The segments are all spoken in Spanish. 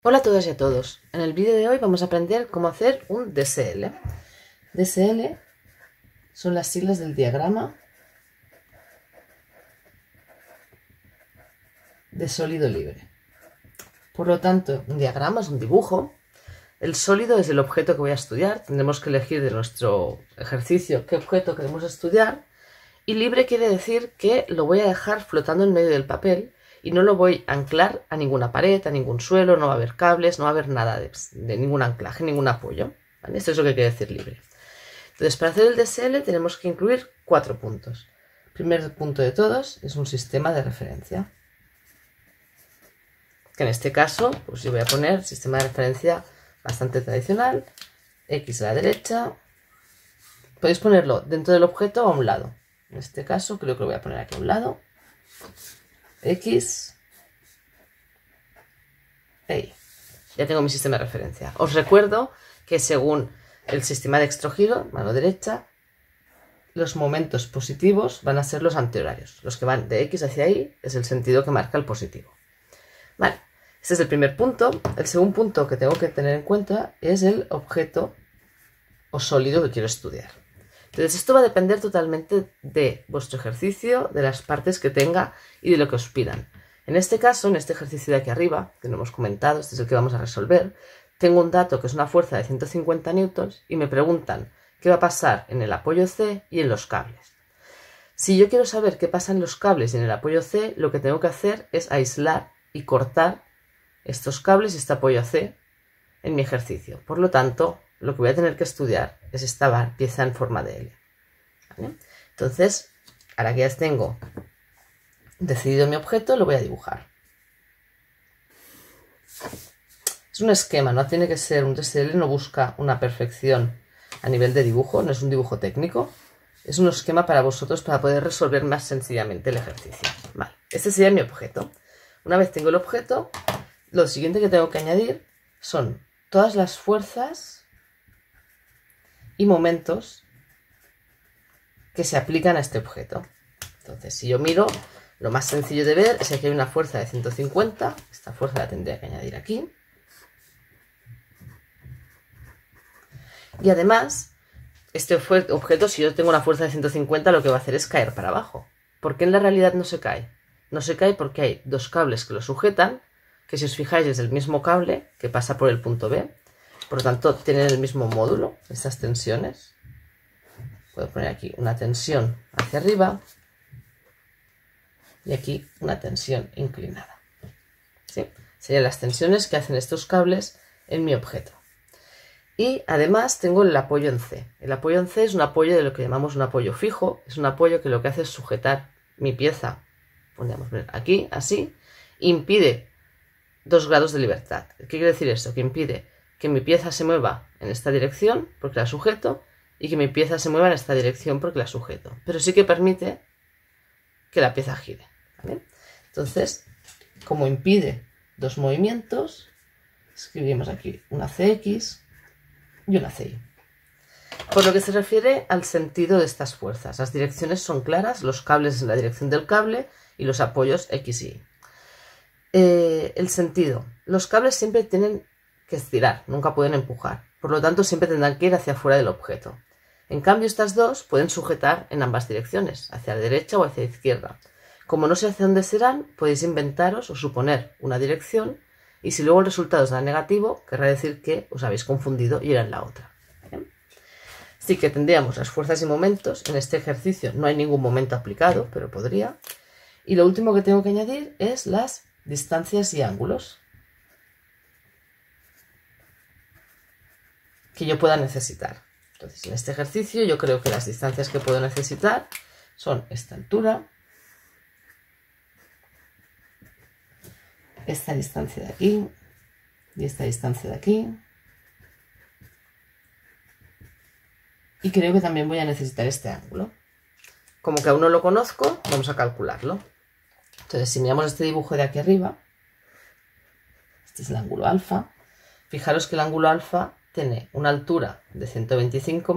Hola a todas y a todos. En el vídeo de hoy vamos a aprender cómo hacer un DSL. DSL son las siglas del diagrama de sólido libre. Por lo tanto, un diagrama es un dibujo. El sólido es el objeto que voy a estudiar. Tendremos que elegir de nuestro ejercicio qué objeto queremos estudiar. Y libre quiere decir que lo voy a dejar flotando en medio del papel y no lo voy a anclar a ninguna pared, a ningún suelo, no va a haber cables, no va a haber nada de ningún anclaje, ningún apoyo. ¿Vale? Esto es lo que quiere decir libre. Entonces, para hacer el DSL tenemos que incluir 4 puntos. El primer punto de todos es un sistema de referencia. Que en este caso, pues yo voy a poner sistema de referencia bastante tradicional, X a la derecha. Podéis ponerlo dentro del objeto o a un lado. En este caso creo que lo voy a poner aquí a un lado. X y ya tengo mi sistema de referencia. Os recuerdo que según el sistema de dextrogiro, mano derecha, los momentos positivos van a ser los antihorarios. Los que van de X hacia Y es el sentido que marca el positivo. Vale, este es el primer punto. El segundo punto que tengo que tener en cuenta es el objeto o sólido que quiero estudiar. Entonces esto va a depender totalmente de vuestro ejercicio, de las partes que tenga y de lo que os pidan. En este caso, en este ejercicio de aquí arriba, que no hemos comentado, este es el que vamos a resolver, tengo un dato que es una fuerza de 150 newtons y me preguntan qué va a pasar en el apoyo C y en los cables. Si yo quiero saber qué pasa en los cables y en el apoyo C, lo que tengo que hacer es aislar y cortar estos cables y este apoyo C en mi ejercicio. Por lo tanto, lo que voy a tener que estudiar es esta pieza en forma de L. ¿Vale? Entonces, ahora que ya tengo decidido mi objeto, lo voy a dibujar. Es un esquema, no tiene que ser un DSL, no busca una perfección a nivel de dibujo, no es un dibujo técnico. Es un esquema para vosotros para poder resolver más sencillamente el ejercicio. Vale, este sería mi objeto. Una vez tengo el objeto, lo siguiente que tengo que añadir son todas las fuerzas y momentos que se aplican a este objeto. Entonces, si yo miro, lo más sencillo de ver es que aquí hay una fuerza de 150, esta fuerza la tendría que añadir aquí. Y además, este objeto, si yo tengo una fuerza de 150, lo que va a hacer es caer para abajo. ¿Por qué en la realidad no se cae? No se cae porque hay dos cables que lo sujetan, que si os fijáis es el mismo cable que pasa por el punto B. Por lo tanto, tienen el mismo módulo, estas tensiones. Puedo poner aquí una tensión hacia arriba y aquí una tensión inclinada. ¿Sí? Serían las tensiones que hacen estos cables en mi objeto. Y además tengo el apoyo en C. El apoyo en C es un apoyo de lo que llamamos un apoyo fijo. Es un apoyo que lo que hace es sujetar mi pieza, podríamos ver aquí, así, e impide 2 grados de libertad. ¿Qué quiere decir esto? Que impide que mi pieza se mueva en esta dirección porque la sujeto y que mi pieza se mueva en esta dirección porque la sujeto. Pero sí que permite que la pieza gire. ¿Vale? Entonces, como impide 2 movimientos, escribimos aquí una CX y una CY. Por lo que se refiere al sentido de estas fuerzas, las direcciones son claras, los cables en la dirección del cable y los apoyos X y Y. El sentido. Los cables siempre tienen que estirar, nunca pueden empujar. Por lo tanto, siempre tendrán que ir hacia afuera del objeto. En cambio, estas dos pueden sujetar en ambas direcciones, hacia la derecha o hacia la izquierda. Como no sé hacia dónde serán, podéis inventaros o suponer una dirección y si luego el resultado es negativo, querrá decir que os habéis confundido y era en la otra. ¿Bien? Así que tendríamos las fuerzas y momentos. En este ejercicio no hay ningún momento aplicado, pero podría. Y lo último que tengo que añadir es las distancias y ángulos que yo pueda necesitar. Entonces, en este ejercicio yo creo que las distancias que puedo necesitar son esta altura, esta distancia de aquí y esta distancia de aquí. Y creo que también voy a necesitar este ángulo. Como que aún no lo conozco, vamos a calcularlo. Entonces, si miramos este dibujo de aquí arriba, este es el ángulo alfa. Fijaros que el ángulo alfa tiene una altura de 125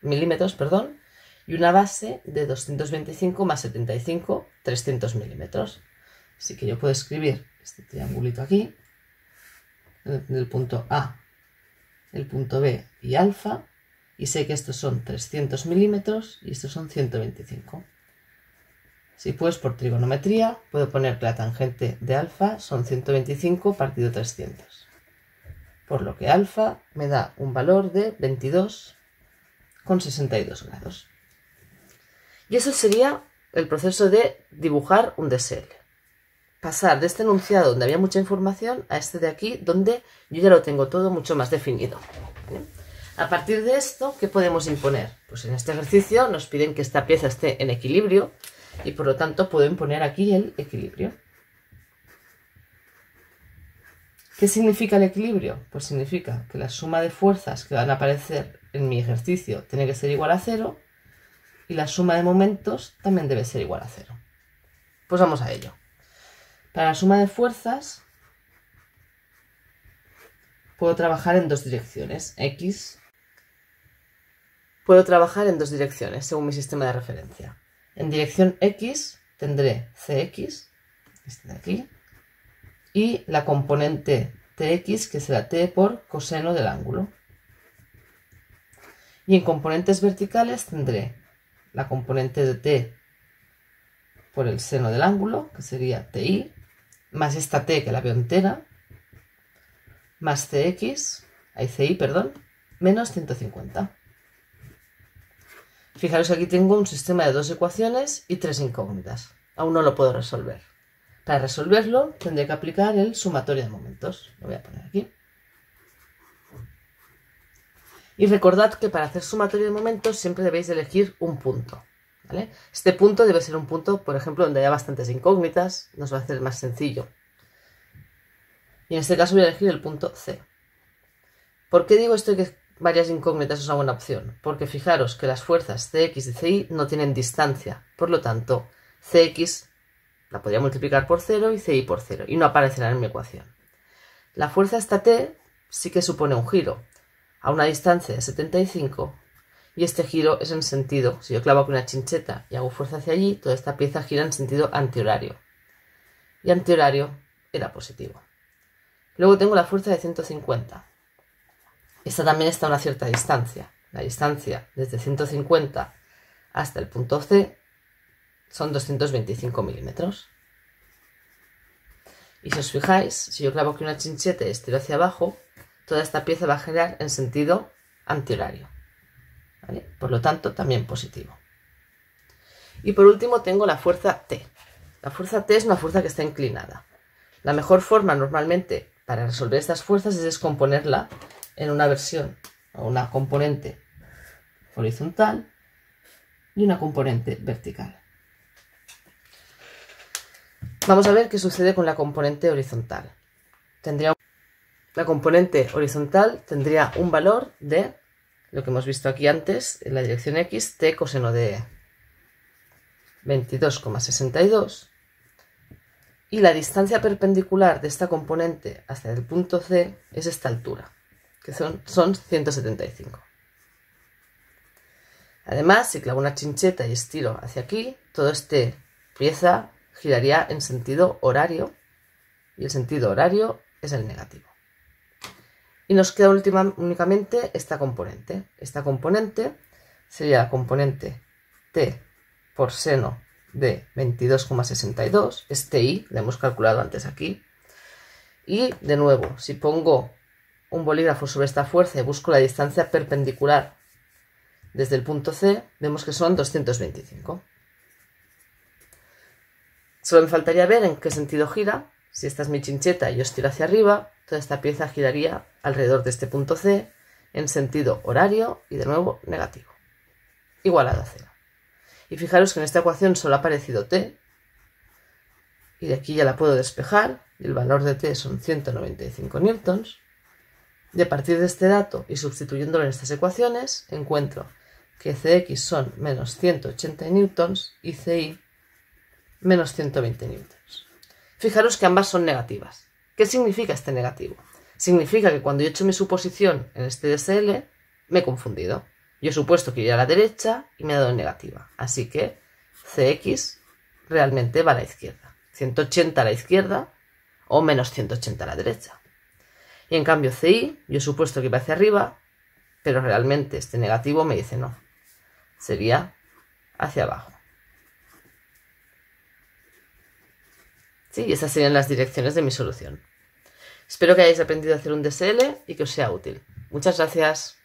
milímetros, y una base de 225 más 75, 300 milímetros. Así que yo puedo escribir este triangulito aquí el punto A, el punto B y alfa, y sé que estos son 300 milímetros y estos son 125. Si pues por trigonometría puedo poner que la tangente de alfa son 125 partido 300, por lo que alfa me da un valor de 22,62 grados. Y eso sería el proceso de dibujar un DSL. Pasar de este enunciado donde había mucha información a este de aquí donde yo ya lo tengo todo mucho más definido. ¿Vale? A partir de esto, ¿qué podemos imponer? Pues en este ejercicio nos piden que esta pieza esté en equilibrio y por lo tanto puedo imponer aquí el equilibrio. ¿Qué significa el equilibrio? Pues significa que la suma de fuerzas que van a aparecer en mi ejercicio tiene que ser igual a 0 y la suma de momentos también debe ser igual a 0. Pues vamos a ello. Para la suma de fuerzas puedo trabajar en dos direcciones, X. Puedo trabajar en dos direcciones según mi sistema de referencia. En dirección X tendré Cx, este de aquí, y la componente Tx, que será T por coseno del ángulo. Y en componentes verticales tendré la componente de T por el seno del ángulo, que sería Ti, más esta T que la veo entera, más Cx, Ci, perdón, menos 150. Fijaros que aquí tengo un sistema de dos ecuaciones y tres incógnitas. Aún no lo puedo resolver. Para resolverlo tendré que aplicar el sumatorio de momentos. Lo voy a poner aquí. Y recordad que para hacer sumatorio de momentos siempre debéis elegir un punto. ¿Vale? Este punto debe ser un punto, por ejemplo, donde haya bastantes incógnitas, nos va a hacer más sencillo. Y en este caso voy a elegir el punto C. ¿Por qué digo esto de que varias incógnitas es una buena opción? Porque fijaros que las fuerzas Cx y Ci no tienen distancia, por lo tanto, Cx la podría multiplicar por 0 y Ci por 0, y no aparecerán en mi ecuación. La fuerza esta T sí que supone un giro, a una distancia de 75, y este giro es en sentido, si yo clavo aquí una chincheta y hago fuerza hacia allí, toda esta pieza gira en sentido antihorario. Y antihorario era positivo. Luego tengo la fuerza de 150. Esta también está a una cierta distancia. La distancia desde 150 hasta el punto C son 225 milímetros. Y si os fijáis, si yo clavo aquí una chincheta y estiro hacia abajo, toda esta pieza va a girar en sentido antihorario. ¿Vale? Por lo tanto, también positivo. Y por último tengo la fuerza T. La fuerza T es una fuerza que está inclinada. La mejor forma normalmente para resolver estas fuerzas es descomponerla en una versión o una componente horizontal y una componente vertical. Vamos a ver qué sucede con la componente horizontal. La componente horizontal tendría un valor de lo que hemos visto aquí antes, en la dirección X, T coseno de 22,62, y la distancia perpendicular de esta componente hasta el punto C es esta altura, que son 175. Además, si clavo una chincheta y estiro hacia aquí, toda esta pieza giraría en sentido horario, y el sentido horario es el negativo. Y nos queda únicamente esta componente. Esta componente sería la componente T por seno de 22,62. Este I lo hemos calculado antes aquí. Y de nuevo, si pongo un bolígrafo sobre esta fuerza y busco la distancia perpendicular desde el punto C, vemos que son 225. Solo me faltaría ver en qué sentido gira. Si esta es mi chincheta y yo estiro hacia arriba, toda esta pieza giraría alrededor de este punto C en sentido horario y de nuevo negativo, igualado a 0. Y fijaros que en esta ecuación solo ha aparecido T, y de aquí ya la puedo despejar, y el valor de T son 195 newtons, y a partir de este dato y sustituyéndolo en estas ecuaciones, encuentro que Cx son menos 180 newtons y Ci menos 120 newtons. Fijaros que ambas son negativas. ¿Qué significa este negativo? Significa que cuando yo he hecho mi suposición en este DSL, me he confundido. Yo he supuesto que iría a la derecha y me ha dado negativa. Así que Cx realmente va a la izquierda. 180 a la izquierda o menos 180 a la derecha. Y en cambio CI, yo he supuesto que iba hacia arriba, pero realmente este negativo me dice no, sería hacia abajo. ¿Sí? Y esas serían las direcciones de mi solución. Espero que hayáis aprendido a hacer un DSL y que os sea útil. Muchas gracias.